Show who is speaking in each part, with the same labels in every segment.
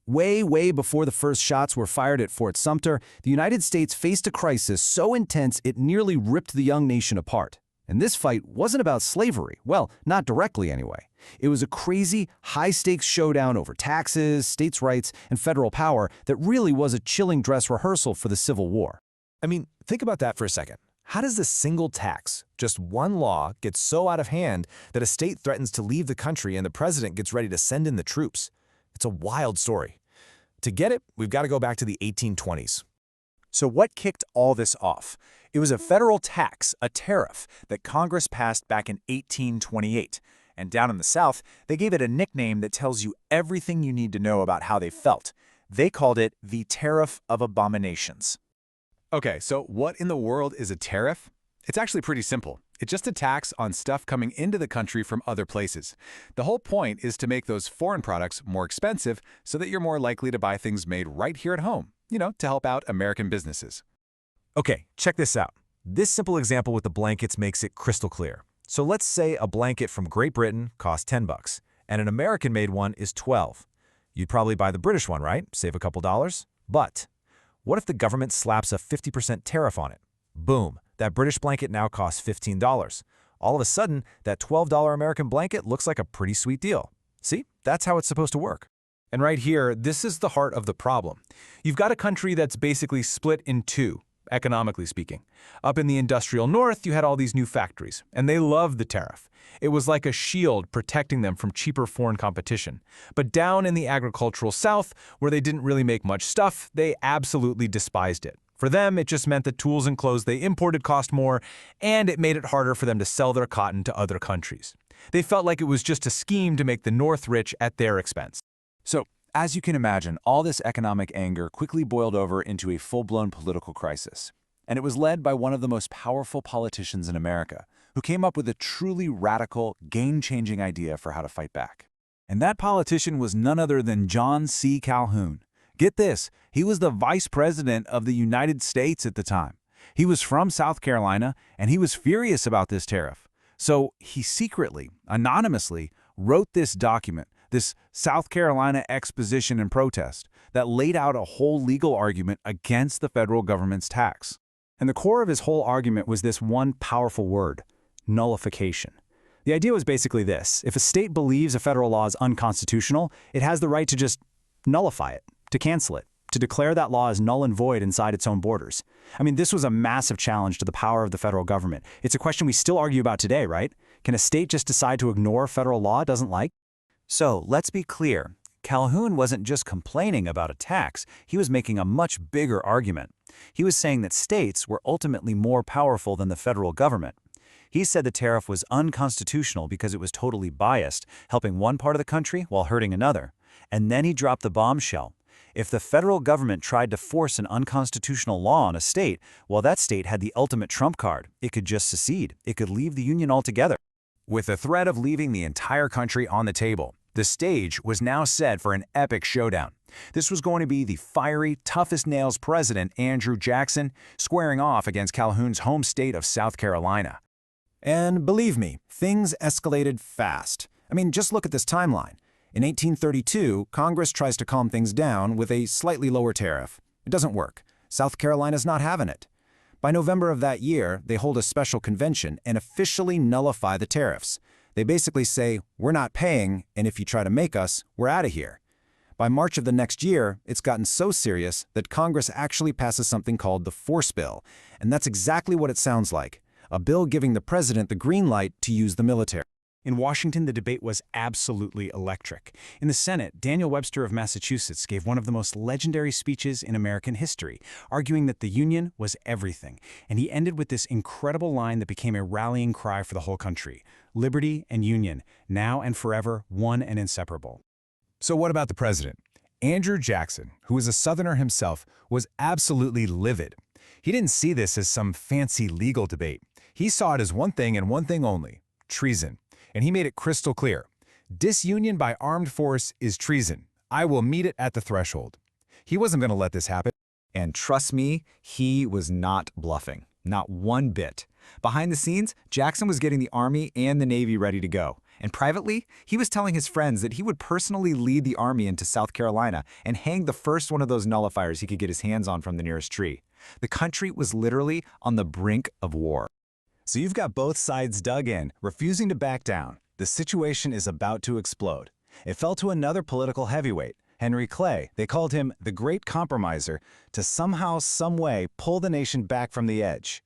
Speaker 1: Way before the first shots were fired at Fort Sumter, the United States faced a crisis so intense it nearly ripped the young nation apart. And this fight wasn't about slavery. Well, not directly anyway. It was a crazy, high-stakes showdown over taxes, states' rights, and federal power that really was a chilling dress rehearsal for the Civil War.
Speaker 2: I mean, think about that for a second. How does a single tax, just one law, get so out of hand that a state threatens to leave the country and the president gets ready to send in the troops? It's a wild story. To get it, we've got to go back to the 1820s.
Speaker 3: So what kicked all this off? It was a federal tax, a tariff, that Congress passed back in 1828. And down in the South, they gave it a nickname that tells you everything you need to know about how they felt. They called it the Tariff of Abominations.
Speaker 4: Okay, so what in the world is a tariff? It's actually pretty simple. It's just a tax on stuff coming into the country from other places. The whole point is to make those foreign products more expensive so that you're more likely to buy things made right here at home, to help out American businesses.
Speaker 2: Okay, check this out. This simple example with the blankets makes it crystal clear. So let's say a blanket from Great Britain costs $10, and an American-made one is $12. You'd probably buy the British one, right? Save a couple dollars. But what if the government slaps a 50% tariff on it? Boom, that British blanket now costs $15. All of a sudden, that $12 American blanket looks like a pretty sweet deal. See, that's how it's supposed to work.
Speaker 5: And right here, this is the heart of the problem. You've got a country that's basically split in two, economically speaking. Up in the industrial north, you had all these new factories, and they loved the tariff. It was like a shield protecting them from cheaper foreign competition. But down in the agricultural south, where they didn't really make much stuff, they absolutely despised it. For them, it just meant the tools and clothes they imported cost more, and it made it harder for them to sell their cotton to other countries. They felt like it was just a scheme to make the North rich at their expense.
Speaker 3: So, as you can imagine, all this economic anger quickly boiled over into a full-blown political crisis. And it was led by one of the most powerful politicians in America, who came up with a truly radical, game-changing idea for how to fight back. And that politician was none other than John C. Calhoun. Get this, he was the Vice President of the United States at the time. He was from South Carolina, and he was furious about this tariff. So he secretly, anonymously, wrote this document, this South Carolina Exposition and Protest, that laid out a whole legal argument against the federal government's tax.
Speaker 1: And the core of his whole argument was this one powerful word: nullification. The idea was basically this: if a state believes a federal law is unconstitutional, it has the right to just nullify it, to cancel it, to declare that law as null and void inside its own borders. I mean, this was a massive challenge to the power of the federal government. It's a question we still argue about today, right? Can a state just decide to ignore federal law it doesn't like?
Speaker 3: So, let's be clear. Calhoun wasn't just complaining about a tax, he was making a much bigger argument. He was saying that states were ultimately more powerful than the federal government. He said the tariff was unconstitutional because it was totally biased, helping one part of the country while hurting another. And then he dropped the bombshell. If the federal government tried to force an unconstitutional law on a state, well, that state had the ultimate trump card. It could just secede. It could leave the union altogether.
Speaker 2: With the threat of leaving the entire country on the table, the stage was now set for an epic showdown. This was going to be the fiery, tough-as-nails president, Andrew Jackson, squaring off against Calhoun's home state of South Carolina.
Speaker 1: And believe me, things escalated fast. I mean, just look at this timeline. In 1832, Congress tries to calm things down with a slightly lower tariff. It doesn't work. South Carolina's not having it. By November of that year, they hold a special convention and officially nullify the tariffs. They basically say, we're not paying, and if you try to make us, we're out of here. By March of the next year, it's gotten so serious that Congress actually passes something called the Force Bill, and that's exactly what it sounds like, a bill giving the president the green light to use the military.
Speaker 5: In Washington, the debate was absolutely electric. In the Senate, Daniel Webster of Massachusetts gave one of the most legendary speeches in American history, arguing that the Union was everything. And he ended with this incredible line that became a rallying cry for the whole country: liberty and union, now and forever, one and inseparable.
Speaker 2: So what about the president? Andrew Jackson, who was a Southerner himself, was absolutely livid. He didn't see this as some fancy legal debate. He saw it as one thing and one thing only: treason. And he made it crystal clear. Disunion by armed force is treason. I will meet it at the threshold. He wasn't going to let this happen.
Speaker 3: And trust me, he was not bluffing. Not one bit. Behind the scenes, Jackson was getting the Army and the Navy ready to go.
Speaker 6: And privately, he was telling his friends that he would personally lead the army into South Carolina and hang the first one of those nullifiers he could get his hands on from the nearest tree. The country was literally on the brink of war.
Speaker 2: So you've got both sides dug in, refusing to back down. The situation is about to explode. It fell to another political heavyweight, Henry Clay. They called him the Great Compromiser, to somehow, some way, pull the nation back from the edge.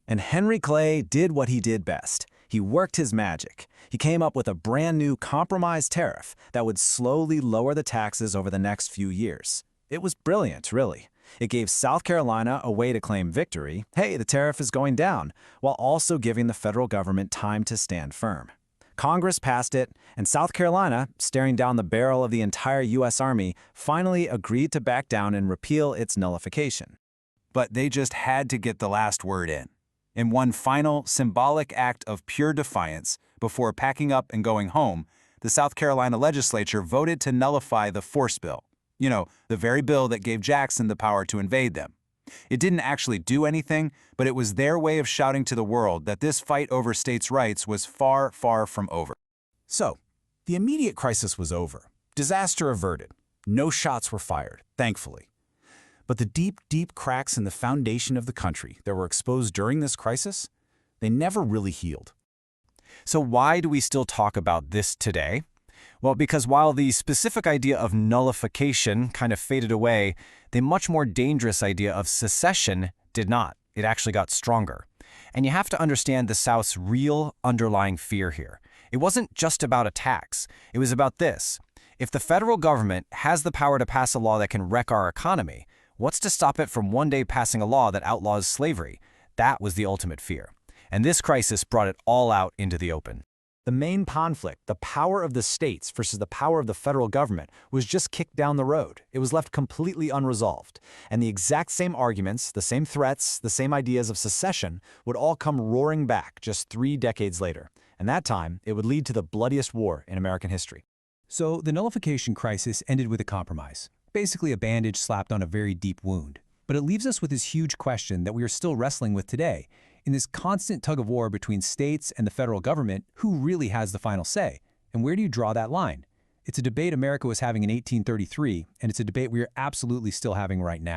Speaker 2: And Henry Clay did what he did best. He worked his magic. He came up with a brand new compromise tariff that would slowly lower the taxes over the next few years. It was brilliant, really. It gave South Carolina a way to claim victory. Hey, the tariff is going down, while also giving the federal government time to stand firm. Congress passed it, and South Carolina, staring down the barrel of the entire U.S. Army, finally agreed to back down and repeal its nullification. But they just had to get the last word in. In one final, symbolic act of pure defiance, before packing up and going home, the South Carolina legislature voted to nullify the force bill. You know, the very bill that gave Jackson the power to invade them. It didn't actually do anything, but it was their way of shouting to the world that this fight over states' rights was far, far from over.
Speaker 3: So, the immediate crisis was over. Disaster averted. No shots were fired, thankfully. But the deep, deep cracks in the foundation of the country that were exposed during this crisis, they never really healed.
Speaker 6: So why do we still talk about this today? Well, because while the specific idea of nullification kind of faded away, the much more dangerous idea of secession did not. It actually got stronger. And you have to understand the South's real underlying fear here. It wasn't just about a tax. It was about this. If the federal government has the power to pass a law that can wreck our economy, what's to stop it from one day passing a law that outlaws slavery? That was the ultimate fear. And this crisis brought it all out into the open. The main conflict, the power of the states versus the power of the federal government, was just kicked down the road. It was left completely unresolved. And the exact same arguments, the same threats, the same ideas of secession would all come roaring back just 3 decades later. And that time, it would lead to the bloodiest war in American history.
Speaker 5: So the nullification crisis ended with a compromise, basically a bandage slapped on a very deep wound. But it leaves us with this huge question that we are still wrestling with today. In this constant tug-of-war between states and the federal government, who really has the final say? And where do you draw that line? It's a debate America was having in 1833, and it's a debate we are absolutely still having right now.